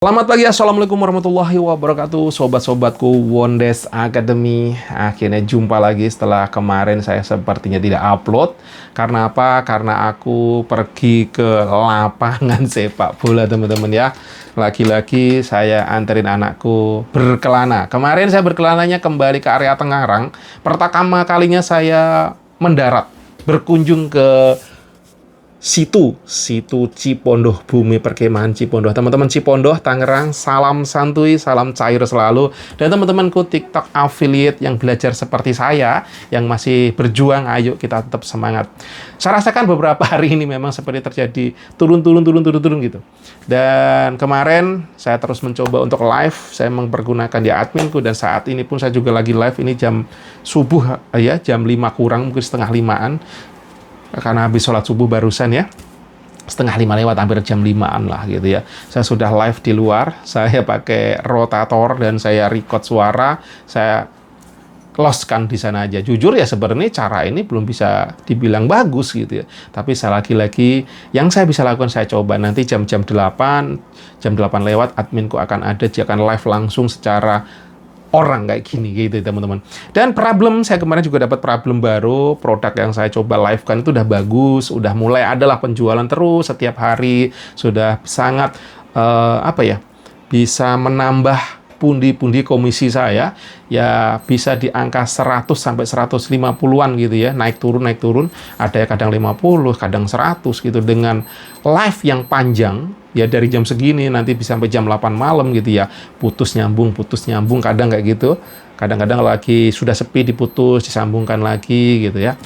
Selamat pagi, Assalamualaikum warahmatullahi wabarakatuh. Sobat-sobatku Wondes Academy. Akhirnya jumpa lagi setelah kemarin saya sepertinya tidak upload. Karena apa? Karena aku pergi ke lapangan sepak bola, teman-teman ya. Lagi-lagi saya anterin anakku berkelana. Kemarin saya berkelananya kembali ke area Tengarang. Pertama kalinya saya mendarat, berkunjung ke situ Cipondoh, bumi perkemahan Cipondoh. Teman-teman Cipondoh, Tangerang, salam santuy, salam cair selalu. Dan teman-temanku TikTok affiliate yang belajar seperti saya, yang masih berjuang, ayo kita tetap semangat. Saya rasakan beberapa hari ini memang seperti terjadi turun gitu. Dan kemarin saya terus mencoba untuk live, saya mempergunakan di adminku, dan saat ini pun saya juga lagi live, ini jam subuh ya, jam 5 kurang, mungkin setengah 5-an. Karena habis sholat subuh barusan ya, setengah 5 lewat, hampir jam 5-an lah gitu ya. Saya sudah live di luar, saya pakai rotator dan saya record suara, saya close-kan di sana aja. Jujur ya, sebenarnya cara ini belum bisa dibilang bagus gitu ya. Tapi saya lagi-lagi, yang saya bisa lakukan saya coba. Nanti jam 8 lewat, adminku akan ada, dia akan live langsung secara orang kayak gini gitu teman-teman. Dan problem, saya kemarin juga dapat problem baru, produk yang saya coba live kan itu udah bagus, udah mulai adalah penjualan terus setiap hari, sudah sangat bisa menambah pundi-pundi komisi saya, ya bisa di angka 100 sampai 150-an gitu ya, naik turun, ada ya kadang 50, kadang 100 gitu, dengan live yang panjang, ya dari jam segini nanti bisa sampai jam 8 malam gitu ya, putus nyambung, kadang kayak gitu, kadang-kadang lagi sudah sepi diputus, disambungkan lagi gitu ya.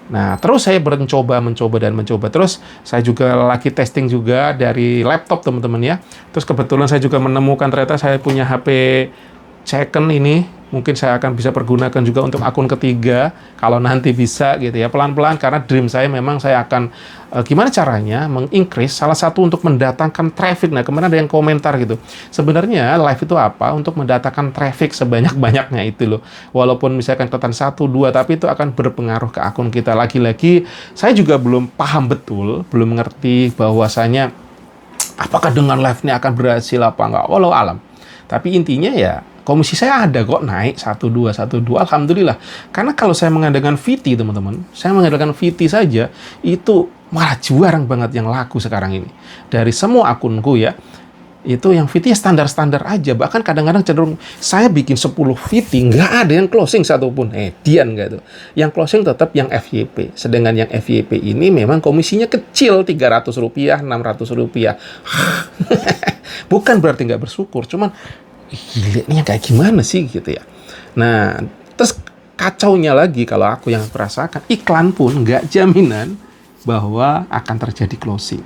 Nah, terus saya mencoba, terus saya juga lagi testing juga dari laptop teman-teman ya. Terus kebetulan saya juga menemukan ternyata saya punya HP second ini, mungkin saya akan bisa pergunakan juga untuk akun ketiga, kalau nanti bisa gitu ya, pelan-pelan, karena dream saya memang saya akan gimana caranya meng-increase, salah satu untuk mendatangkan traffic. Nah, kemarin ada yang komentar gitu, sebenarnya live itu apa? Untuk mendatangkan traffic sebanyak-banyaknya itu loh. Walaupun misalkan kelihatan 1, 2, tapi itu akan berpengaruh ke akun kita. Lagi-lagi, saya juga belum paham betul, belum mengerti bahwasanya apakah dengan live ini akan berhasil apa enggak, walau alam. Tapi intinya ya, komisi saya ada kok, naik 1-2, alhamdulillah. Karena kalau saya mengadakan VT teman-teman, saya mengadakan VT saja, itu malah jarang banget yang laku sekarang ini. Dari semua akunku ya, itu yang VT standar-standar aja. Bahkan kadang-kadang cenderung saya bikin 10 VT, nggak ada yang closing satupun. Dian nggak tuh. Yang closing tetap yang FYP. Sedangkan yang FYP ini memang komisinya kecil, Rp300, Rp600. Bukan berarti nggak bersyukur, cuman gila, ini kayak gimana sih gitu ya. Nah, terus kacaunya lagi kalau aku yang merasakan, iklan pun nggak jaminan bahwa akan terjadi closing.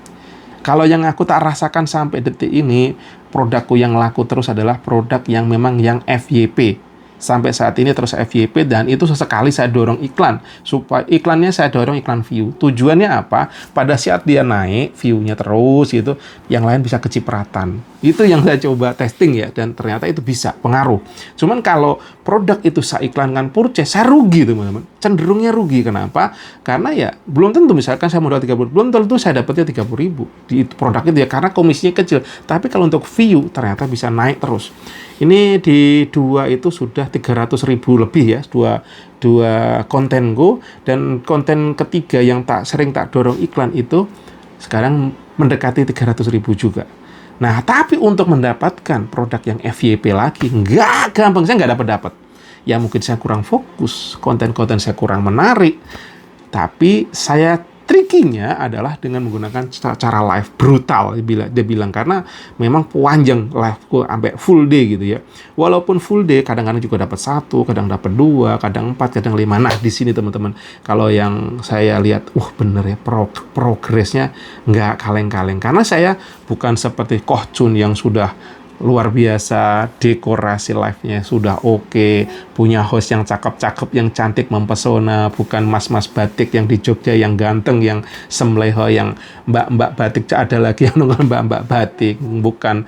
Kalau yang aku tak rasakan sampai detik ini, produkku yang laku terus adalah produk yang memang yang FYP. Sampai saat ini terus FYP, dan itu sesekali saya dorong iklan, supaya iklannya saya dorong iklan view. Tujuannya apa? Pada saat dia naik view-nya terus gitu, yang lain bisa kecipratan. Itu yang saya coba testing ya, dan ternyata itu bisa pengaruh. Cuman kalau produk itu saya iklankan purchase, saya rugi teman-teman. Cenderungnya rugi. Kenapa? Karena ya belum tentu, misalkan saya modal 30, belum tentu saya dapatnya 30.000 di produk itu ya, karena komisinya kecil. Tapi kalau untuk view ternyata bisa naik terus. Ini di dua itu sudah 300.000 lebih ya, dua kontenku, dan konten ketiga yang sering tak dorong iklan itu sekarang mendekati 300.000 juga. Nah, tapi untuk mendapatkan produk yang FYP lagi nggak gampang, saya nggak dapat. Ya mungkin saya kurang fokus, konten-konten saya kurang menarik, tapi saya trikinya adalah dengan menggunakan cara live brutal, dia bilang, karena memang panjang live-ku sampai full day gitu ya. Walaupun full day, kadang-kadang juga dapat 1, kadang dapat 2, kadang 4, kadang 5. Nah, di sini teman-teman, kalau yang saya lihat, bener ya, progresnya nggak kaleng-kaleng. Karena saya bukan seperti Koh Chun yang sudah luar biasa, dekorasi live-nya sudah oke, punya host yang cakep-cakep, yang cantik, mempesona, bukan mas-mas batik yang di Jogja yang ganteng, yang semleho, yang mbak-mbak batik, ada lagi yang nongol mbak-mbak batik, bukan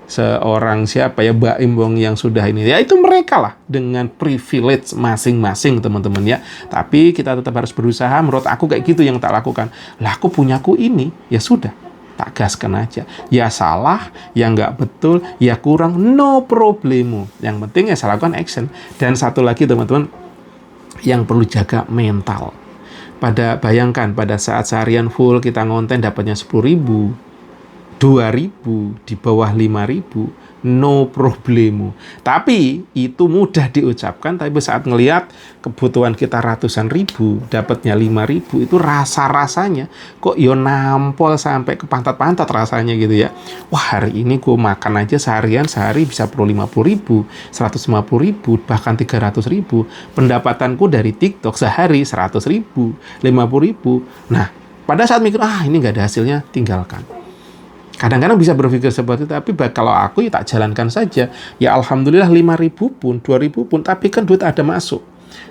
seorang siapa ya, Mbak Imbong yang sudah ini. Ya itu mereka lah, dengan privilege masing-masing teman-teman ya. Tapi kita tetap harus berusaha, menurut aku kayak gitu yang tak lakukan. Lah aku punyaku ini, ya sudah. tak gaskan aja. Ya salah, ya nggak betul, ya kurang, no problemo. Yang penting ya saya lakukan action. Dan satu lagi teman-teman, yang perlu jaga mental. Bayangkan pada saat seharian full kita ngonten dapatnya 10.000, 2.000, di bawah 5.000, no problemo. Tapi itu mudah diucapkan, tapi saat ngelihat kebutuhan kita ratusan ribu, dapatnya 5.000, itu rasa-rasanya kok yo nampol sampai ke pantat-pantat rasanya gitu ya. Wah, hari ini gue makan aja sehari bisa perlu 50.000, 150.000, bahkan 300.000. Pendapatanku dari TikTok sehari 100.000, 50.000. Nah, pada saat mikir, ini nggak ada hasilnya, tinggalkan. Kadang-kadang bisa berpikir seperti itu, tapi kalau aku ya tak jalankan saja. Ya alhamdulillah 5.000 pun, 2.000 pun, tapi kan duit ada masuk.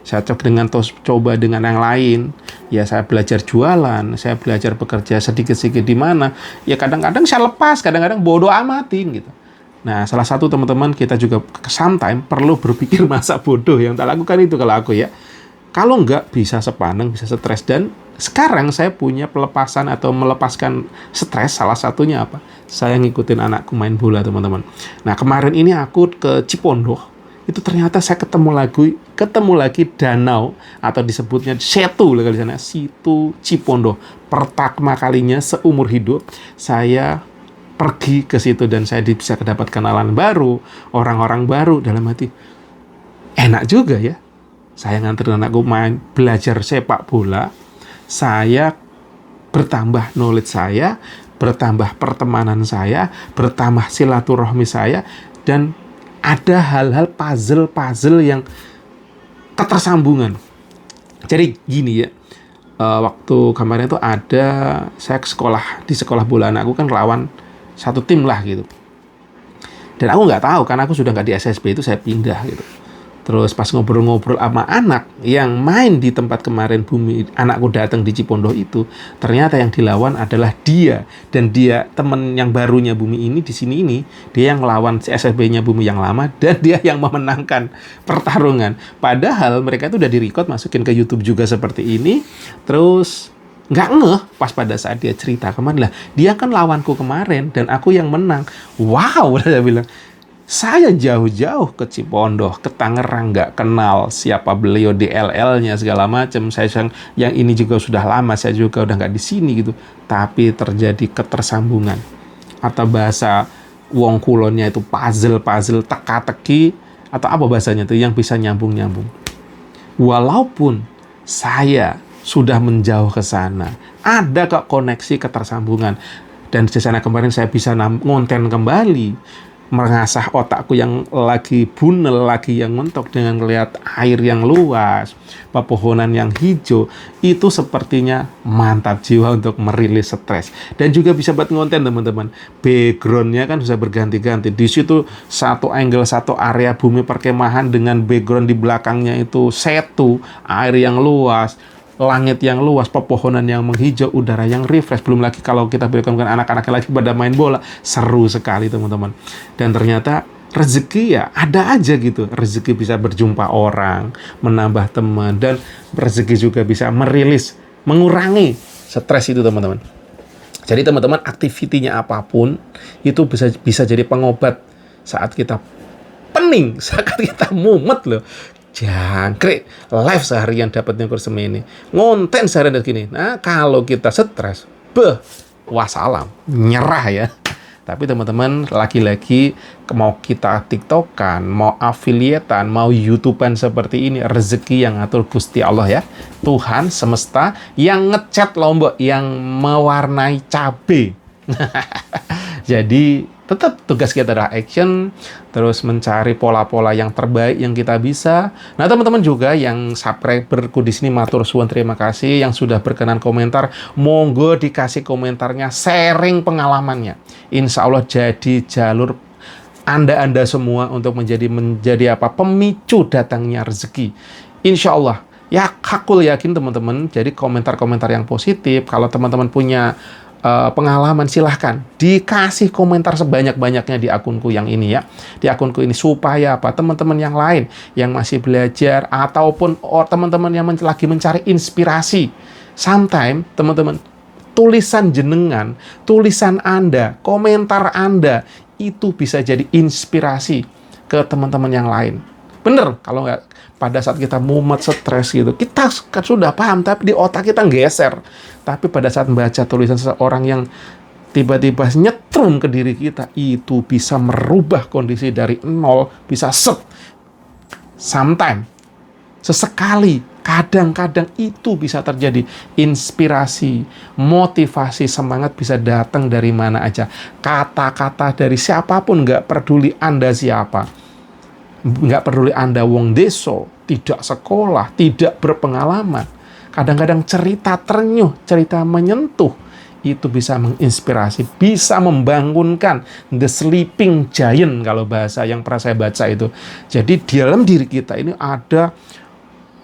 Saya coba dengan yang lain. Ya saya belajar jualan, saya belajar bekerja sedikit-sedikit di mana. Ya kadang-kadang saya lepas, kadang-kadang bodoh amatin gitu. Nah, salah satu teman-teman kita juga sometimes perlu berpikir masa bodoh yang tak lakukan itu kalau aku ya. Kalau enggak bisa sepaneng, bisa stres. Dan sekarang saya punya pelepasan atau melepaskan stres, salah satunya apa? Saya ngikutin anakku main bola, teman-teman. Nah, kemarin ini aku ke Cipondoh, itu ternyata saya ketemu lagi danau, atau disebutnya Setu di sana, Situ Cipondoh. Pertama kalinya seumur hidup, saya pergi ke situ dan saya bisa dapat kenalan baru, orang-orang baru, dalam hati. Enak juga ya. Saya nganterin anakku main, belajar sepak bola, saya bertambah knowledge saya, bertambah pertemanan saya, bertambah silaturahmi saya, dan ada hal-hal puzzle yang ketersambungan. Jadi gini ya, waktu kemarin itu ada, saya di sekolah bola anakku kan lawan satu tim lah gitu. Dan aku nggak tahu, karena aku sudah nggak di SSB itu, saya pindah gitu. Terus pas ngobrol-ngobrol sama anak yang main di tempat kemarin anakku datang di Cipondoh itu, ternyata yang dilawan adalah dia. Dan dia teman yang barunya Bumi ini di sini ini, dia yang ngelawan SSB-nya Bumi yang lama, dan dia yang memenangkan pertarungan. Padahal mereka itu udah di-record, masukin ke YouTube juga seperti ini. Terus nggak ngeh pas pada saat dia cerita kemarin lah, dia kan lawanku kemarin dan aku yang menang. Wow, dia bilang. Saya jauh-jauh ke Cipondoh, ke Tangerang, nggak kenal siapa beliau, DLL-nya segala macam. Saya yang ini juga sudah lama, saya juga udah nggak di sini gitu. Tapi terjadi ketersambungan. Atau bahasa wong kulonnya itu puzzle, teka-teki, atau apa bahasanya itu yang bisa nyambung-nyambung. Walaupun saya sudah menjauh ke sana, ada kok koneksi ketersambungan. Dan di sana kemarin saya bisa ngonten kembali, mengasah otakku yang lagi bunel, lagi yang mentok dengan melihat air yang luas, pepohonan yang hijau. Itu sepertinya mantap jiwa untuk merilis stres. Dan juga bisa buat ngonten, teman-teman. Backgroundnya kan bisa berganti-ganti. Di situ satu angle, satu area bumi perkemahan dengan background di belakangnya itu setu, air yang luas, langit yang luas, pepohonan yang menghijau, udara yang refresh. Belum lagi kalau kita berikan anak-anak lagi pada main bola, seru sekali teman-teman. Dan ternyata rezeki ya ada aja gitu. Rezeki bisa berjumpa orang, menambah teman, dan rezeki juga bisa merilis, mengurangi stres itu teman-teman. Jadi teman-teman, aktivitinya apapun itu bisa jadi pengobat saat kita pening, saat kita mumet loh. Jangkrik, live seharian dapatnya kursi ini, ngonten seharian gini. Nah, kalau kita stres, wassalam, nyerah ya. Tapi teman-teman, lagi-lagi mau kita TikTokan, mau afiliatan, mau YouTubean seperti ini, rezeki yang ngatur Gusti Allah ya. Tuhan semesta yang ngecat lombok, yang mewarnai cabe. Jadi tetap tugas kita adalah action, terus mencari pola-pola yang terbaik yang kita bisa. Nah, teman-teman juga yang subscriberku di sini, matur suwun, terima kasih yang sudah berkenan komentar. Monggo dikasih komentarnya, sharing pengalamannya. Insya Allah jadi jalur Anda semua untuk menjadi apa? Pemicu datangnya rezeki. Insya Allah. Ya, aku yakin teman-teman. Jadi komentar-komentar yang positif. Kalau teman-teman punya pengalaman, silahkan dikasih komentar sebanyak-banyaknya di akunku yang ini ya, di akunku ini, supaya apa, teman-teman yang lain yang masih belajar ataupun teman-teman yang lagi mencari inspirasi. Sometimes teman-teman, tulisan jenengan, tulisan Anda, komentar Anda, itu bisa jadi inspirasi ke teman-teman yang lain. Bener, kalau nggak pada saat kita mumet, stres gitu, kita sudah paham, tapi di otak kita geser. Tapi pada saat membaca tulisan seseorang yang tiba-tiba nyetrum ke diri kita, itu bisa merubah kondisi dari nol, bisa sometimes, sesekali, kadang-kadang itu bisa terjadi. Inspirasi, motivasi, semangat bisa datang dari mana aja. Kata-kata dari siapapun, nggak peduli Anda siapa. Nggak peduli Anda wong deso, tidak sekolah, tidak berpengalaman. Kadang-kadang cerita ternyuh, cerita menyentuh, itu bisa menginspirasi, bisa membangunkan the sleeping giant, kalau bahasa yang pernah saya baca itu. Jadi di dalam diri kita ini ada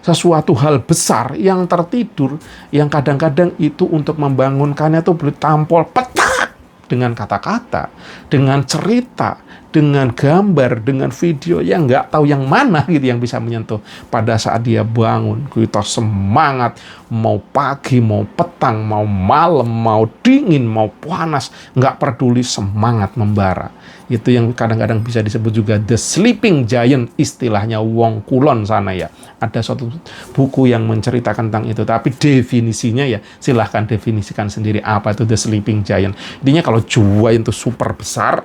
sesuatu hal besar yang tertidur, yang kadang-kadang itu untuk membangunkannya itu perlu tampol petak dengan kata-kata, dengan cerita, dengan gambar, dengan video yang nggak tahu yang mana gitu yang bisa menyentuh. Pada saat dia bangun, kita semangat, mau pagi, mau petang, mau malam, mau dingin, mau panas, nggak peduli, semangat membara. Itu yang kadang-kadang bisa disebut juga the sleeping giant, istilahnya wong kulon sana ya. Ada suatu buku yang menceritakan tentang itu, tapi definisinya ya silahkan definisikan sendiri apa itu the sleeping giant. Intinya kalau jiwa itu super besar,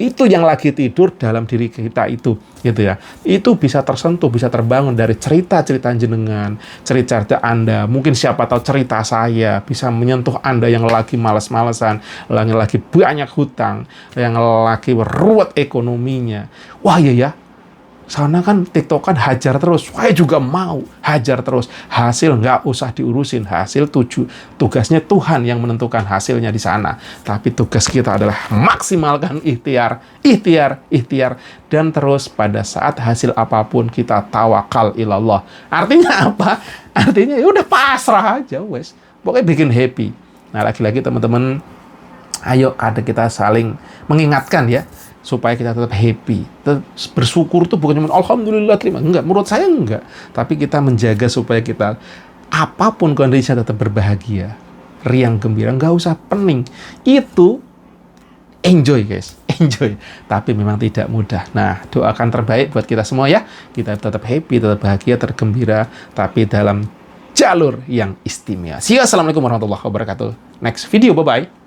itu yang lagi tidur dalam diri kita itu, gitu ya. Itu bisa tersentuh, bisa terbangun dari cerita-cerita jenengan, cerita-cerita Anda. Mungkin siapa tahu cerita saya bisa menyentuh Anda yang lagi malas-malesan, yang lagi banyak hutang, yang lagi ruwet ekonominya. Wah iya ya, sana kan TikTok kan hajar terus, saya juga mau hajar terus. Hasil nggak usah diurusin, hasil tugasnya Tuhan yang menentukan hasilnya di sana. Tapi tugas kita adalah maksimalkan ikhtiar, dan terus pada saat hasil apapun kita tawakal ilallah. Artinya apa? Artinya ya udah pasrah aja, wes. Pokoknya bikin happy. Nah lagi-lagi teman-teman, ayo kadang kita saling mengingatkan ya, supaya kita tetap happy. Bersyukur tuh bukan cuma alhamdulillah terima, enggak, menurut saya enggak. Tapi kita menjaga supaya kita apapun kondisinya tetap berbahagia, riang gembira, nggak usah pening. Itu enjoy guys, enjoy. Tapi memang tidak mudah. Nah, doakan terbaik buat kita semua ya. Kita tetap happy, tetap bahagia, tergembira, tapi dalam jalur yang istimewa. See you, assalamualaikum warahmatullahi wabarakatuh. Next video, bye-bye.